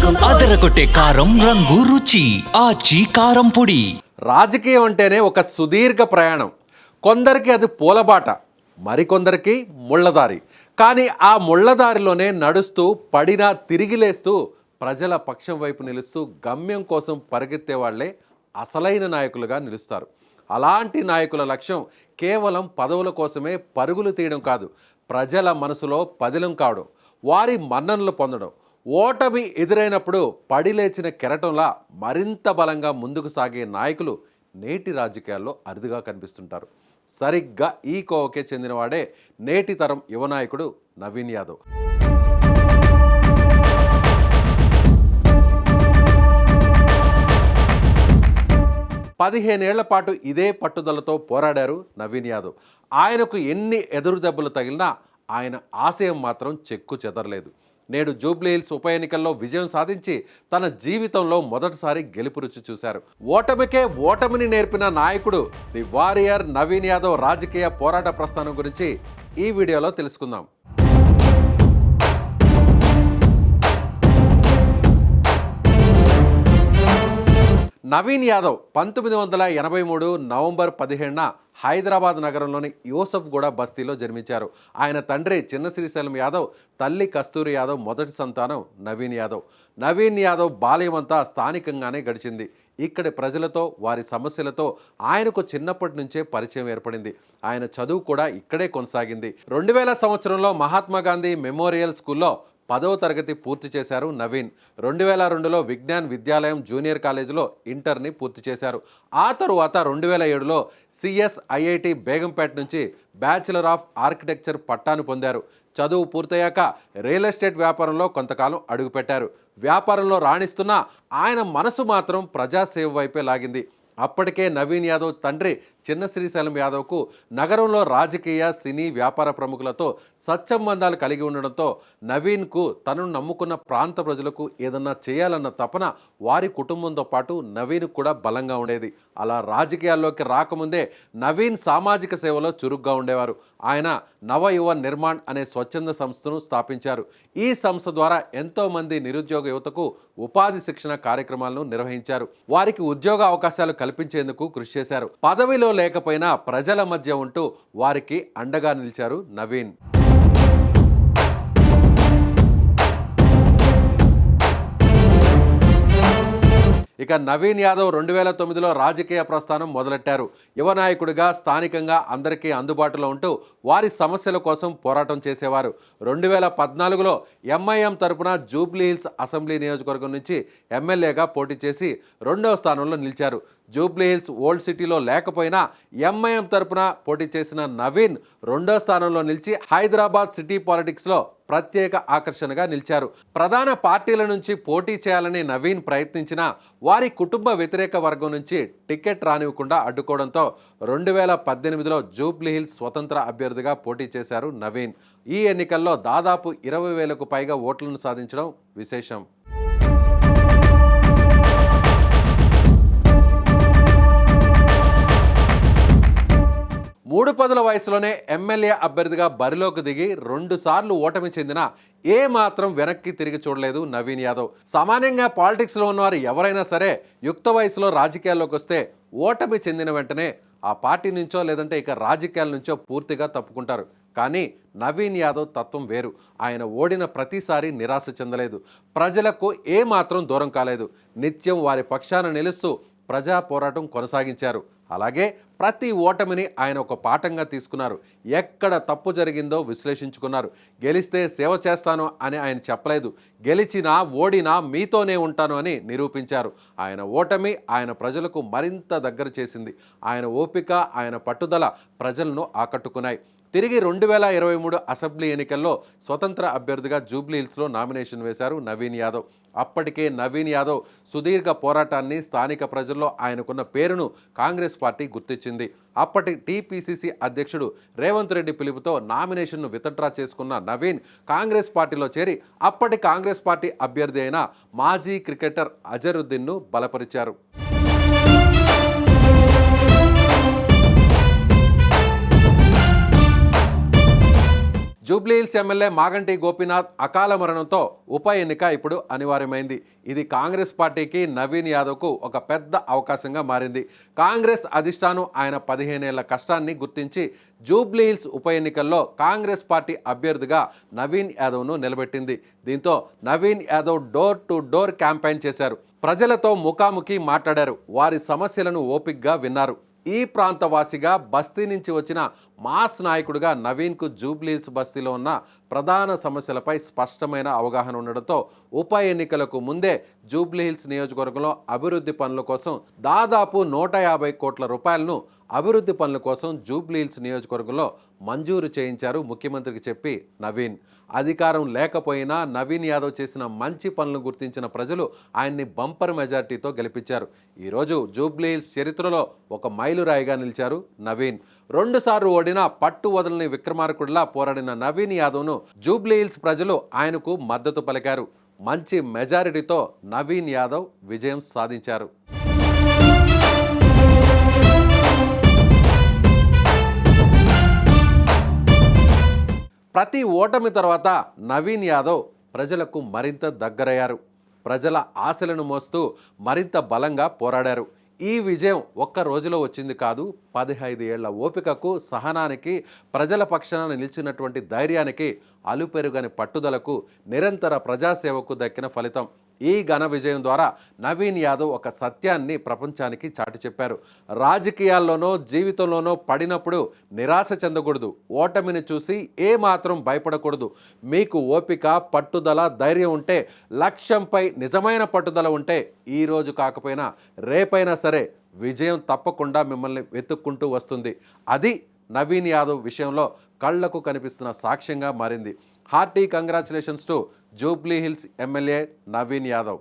అదరగొట్టే కారం రంగు రుచి ఆచి కారం పొడి. రాజకీయం అంటేనే ఒక సుదీర్ఘ ప్రయాణం. కొందరికి అది పూలబాట, మరికొందరికి ముళ్ళదారి. కానీ ఆ ముళ్ళదారిలోనే నడుస్తూ పడినా తిరిగి లేస్తూ ప్రజల పక్షం వైపు నిలుస్తూ గమ్యం కోసం పరిగెత్తే వాళ్లే అసలైన నాయకులుగా నిలుస్తారు. అలాంటి నాయకుల లక్ష్యం కేవలం పదవుల కోసమే పరుగులు తీయడం కాదు, ప్రజల మనసులో పదిలం కావడం, వారి మన్ననలు పొందడం. ఓటమి ఎదురైనప్పుడు పడిలేచిన కెరటంలా మరింత బలంగా ముందుకు సాగే నాయకులు నేటి రాజకీయాల్లో అరుదుగా కనిపిస్తుంటారు. సరిగ్గా ఈ కోవకే చెందినవాడే నేటి తరం యువ నాయకుడు నవీన్ యాదవ్. పదిహేనేళ్ల పాటు ఇదే పట్టుదలతో పోరాడారు నవీన్ యాదవ్. ఆయనకు ఎన్ని ఎదురు దెబ్బలు తగిలినా ఆయన ఆశయం మాత్రం చెక్కు చెదరలేదు. నేడు జూబ్లీహిల్స్ ఉప ఎన్నికల్లో విజయం సాధించి తన జీవితంలో మొదటిసారి గెలుపు రుచి చూశారు. ఓటమికే ఓటమిని నేర్పిన నాయకుడు ది వారియర్ నవీన్ యాదవ్ రాజకీయ పోరాట ప్రస్థానం గురించి ఈ వీడియోలో తెలుసుకుందాం. నవీన్ యాదవ్ 1983 నవంబర్ 17న హైదరాబాద్ నగరంలోని యూసఫ్గూడ బస్తీలో జన్మించారు. ఆయన తండ్రి చిన్న శ్రీశైలం యాదవ్, తల్లి కస్తూరి యాదవ్ మొదటి సంతానం నవీన్ యాదవ్. నవీన్ యాదవ్ బాల్యమంతా స్థానికంగానే గడిచింది. ఇక్కడి ప్రజలతో, వారి సమస్యలతో ఆయనకు చిన్నప్పటి నుంచే పరిచయం ఏర్పడింది. ఆయన చదువు కూడా ఇక్కడే కొనసాగింది. 2000 సంవత్సరంలో మహాత్మా గాంధీ మెమోరియల్ స్కూల్లో 10వ తరగతి పూర్తి చేశారు నవీన్. 2002లో విజ్ఞాన్ విద్యాలయం జూనియర్ కాలేజీలో ఇంటర్ని పూర్తి చేశారు. ఆ తరువాత 2007లో CSIIT బేగంపేట నుంచి బ్యాచిలర్ ఆఫ్ ఆర్కిటెక్చర్ పట్టాను పొందారు. చదువు పూర్తయ్యాక రియల్ ఎస్టేట్ వ్యాపారంలో కొంతకాలం అడుగుపెట్టారు. వ్యాపారంలో రాణిస్తున్న ఆయన మనసు మాత్రం ప్రజాసేవ వైపే లాగింది. అప్పటికే నవీన్ యాదవ్ తండ్రి చిన్న శ్రీశైలం యాదవ్కు నగరంలో రాజకీయ, సినీ, వ్యాపార ప్రముఖులతో సత్సంబంధాలు కలిగి ఉండడంతో నవీన్కు తనను నమ్ముకున్న ప్రాంత ప్రజలకు ఏదన్నా చేయాలన్న తపన వారి కుటుంబంతో పాటు నవీన్ కూడా బలంగా ఉండేది. అలా రాజకీయాల్లోకి రాకముందే నవీన్ సామాజిక సేవలో చురుగ్గా ఉండేవారు. ఆయన నవ యువ నిర్మాణ్ అనే స్వచ్ఛంద సంస్థను స్థాపించారు. ఈ సంస్థ ద్వారా ఎంతోమంది నిరుద్యోగ యువతకు ఉపాధి శిక్షణ కార్యక్రమాలను నిర్వహించారు. వారికి ఉద్యోగ అవకాశాలు కల్పించేందుకు కృషి చేశారు. పదవిలో లేకపోయినా ప్రజల మధ్య ఉంటూ వారికి అండగా నిలిచారు నవీన్. ఇక నవీన్ యాదవ్ 2009లో రాజకీయ ప్రస్థానం మొదలెట్టారు. యువ నాయకుడిగా స్థానికంగా అందరికీ అందుబాటులో ఉంటూ వారి సమస్యల కోసం పోరాటం చేసేవారు. 2014లో MIM తరపున జూబ్లీహిల్స్ అసెంబ్లీ నియోజకవర్గం నుంచి ఎమ్మెల్యేగా పోటీ చేసి 2వ స్థానంలో నిలిచారు. జూబ్లీహిల్స్ ఓల్డ్ సిటీలో లేకపోయినా MIM తరపున పోటీ చేసిన నవీన్ 2వ స్థానంలో నిలిచి హైదరాబాద్ సిటీ పాలిటిక్స్లో ప్రత్యేక ఆకర్షణగా నిలిచారు. ప్రధాన పార్టీల నుంచి పోటీ చేయాలని నవీన్ ప్రయత్నించినా వారి కుటుంబ వ్యతిరేక వర్గం నుంచి టికెట్ రానివ్వకుండా అడ్డుకోవడంతో 2018లో జూబ్లీహిల్స్ స్వతంత్ర అభ్యర్థిగా పోటీ చేశారు నవీన్. ఈ ఎన్నికల్లో దాదాపు 20,000కు పైగా ఓట్లను సాధించడం విశేషం. 3 పదుల వయసులోనే ఎమ్మెల్యే అభ్యర్థిగా బరిలోకి దిగి 2 సార్లు ఓటమి చెందిన ఏ మాత్రం వెనక్కి తిరిగి చూడలేదు నవీన్ యాదవ్. సామాన్యంగా పాలిటిక్స్లో ఉన్నవారు ఎవరైనా సరే యుక్త వయసులో రాజకీయాల్లోకి వస్తే ఓటమి చెందిన వెంటనే ఆ పార్టీ నుంచో లేదంటే ఇక రాజకీయాల నుంచో పూర్తిగా తప్పుకుంటారు. కానీ నవీన్ యాదవ్ తత్వం వేరు. ఆయన ఓడిన ప్రతిసారి నిరాశ చెందలేదు, ప్రజలకు ఏ మాత్రం దూరం కాలేదు. నిత్యం వారి పక్షాన నిలుస్తూ ప్రజా పోరాటం కొనసాగించారు. అలాగే ప్రతి ఓటమిని ఆయన ఒక పాఠంగా తీసుకున్నారు. ఎక్కడ తప్పు జరిగిందో విశ్లేషించుకున్నారు. గెలిస్తే సేవ చేస్తాను అని ఆయన చెప్పలేదు, గెలిచినా ఓడినా మీతోనే ఉంటాను అని నిరూపించారు. ఆయన ఓటమి ఆయన ప్రజలకు మరింత దగ్గర చేసింది. ఆయన ఓపిక, ఆయన పట్టుదల ప్రజలను ఆకట్టుకున్నాయి. తిరిగి 2023 అసెంబ్లీ ఎన్నికల్లో స్వతంత్ర అభ్యర్థిగా జూబ్లీహిల్స్లో నామినేషన్ వేశారు నవీన్ యాదవ్. అప్పటికే నవీన్ యాదవ్ సుదీర్ఘ పోరాటాన్ని, స్థానిక ప్రజల్లో ఆయనకున్న పేరును కాంగ్రెస్ పార్టీ గుర్తించింది. అప్పటి TPCC అధ్యక్షుడు రేవంత్ రెడ్డి పిలుపుతో నామినేషన్ను విత్డ్రా చేసుకున్న నవీన్ కాంగ్రెస్ పార్టీలో చేరి అప్పటి కాంగ్రెస్ పార్టీ అభ్యర్థి అయిన మాజీ క్రికెటర్ అజరుద్దీన్ను బలపరిచారు. జూబ్లీహిల్స్ ఎమ్మెల్యే మాగంటి గోపీనాథ్ అకాల మరణంతో ఉప ఎన్నిక ఇప్పుడు అనివార్యమైంది. ఇది కాంగ్రెస్ పార్టీకి నవీన్ యాదవ్కు ఒక పెద్ద అవకాశంగా మారింది. కాంగ్రెస్ అధిష్టానం ఆయన 15 ఏళ్ల కష్టాన్ని గుర్తించి జూబ్లీహిల్స్ ఉప ఎన్నికల్లో కాంగ్రెస్ పార్టీ అభ్యర్థిగా నవీన్ యాదవ్ను నిలబెట్టింది. దీంతో Naveen Yadav door to door campaign చేశారు. ప్రజలతో ముఖాముఖి మాట్లాడారు. వారి సమస్యలను ఓపికగా విన్నారు. ఈ ప్రాంతవాసిగా బస్తీ నుంచి వచ్చిన మాస్ నాయకుడిగా నవీన్కు జూబ్లీహిల్స్ బస్తీలో ఉన్న ప్రధాన సమస్యలపై స్పష్టమైన అవగాహన ఉండడంతో ఉప ఎన్నికలకు ముందే జూబ్లీహిల్స్ నియోజకవర్గంలో అభివృద్ధి పనుల కోసం దాదాపు 150 కోట్ల రూపాయలను అభివృద్ధి పనుల కోసం జూబ్లీహిల్స్ నియోజకవర్గంలో మంజూరు చేయించారు ముఖ్యమంత్రికి చెప్పి నవీన్. అధికారం లేకపోయినా నవీన్ యాదవ్ చేసిన మంచి పనులను గుర్తించిన ప్రజలు ఆయన్ని బంపర్ మెజార్టీతో గెలిపించారు. ఈరోజు జూబ్లీహిల్స్ చరిత్రలో ఒక మైలురాయిగా నిలిచారు నవీన్. 2 సార్లు ఓడిన పట్టు వదలని విక్రమార్కుడిలా పోరాడిన నవీన్ యాదవ్ను జూబ్లీహిల్స్ ప్రజలు ఆయనకు మద్దతు పలికారు. మంచి మెజారిటీతో నవీన్ యాదవ్ విజయం సాధించారు. ప్రతి ఓటమి తర్వాత నవీన్ యాదవ్ ప్రజలకు మరింత దగ్గరయ్యారు. ప్రజల ఆశలను మోస్తూ మరింత బలంగా పోరాడారు. ఈ విజయం ఒక్క రోజులో వచ్చింది కాదు. 15 ఏళ్ల ఓపికకు, సహనానికి, ప్రజల పక్షాన నిలిచినటువంటి ధైర్యానికి, అలుపెరుగని పట్టుదలకు, నిరంతర ప్రజాసేవకు దక్కిన ఫలితం. ఈ ఘన విజయం ద్వారా నవీన్ యాదవ్ ఒక సత్యాన్ని ప్రపంచానికి చాటి చెప్పారు. రాజకీయాల్లోనో జీవితంలోనో పడినప్పుడు నిరాశ చెందకూడదు. ఓటమిని చూసి ఏమాత్రం భయపడకూడదు. మీకు ఓపిక, పట్టుదల, ధైర్యం ఉంటే, లక్ష్యంపై నిజమైన పట్టుదల ఉంటే ఈరోజు కాకపోయినా రేపైనా సరే విజయం తప్పకుండా మిమ్మల్ని వెతుక్కుంటూ వస్తుంది. అది నవీన్ యాదవ్ విషయంలో కళ్లకు కనిపిస్తున్న సాక్ష్యంగా మారింది. Hearty congratulations to Jubilee Hills MLA Naveen Yadav.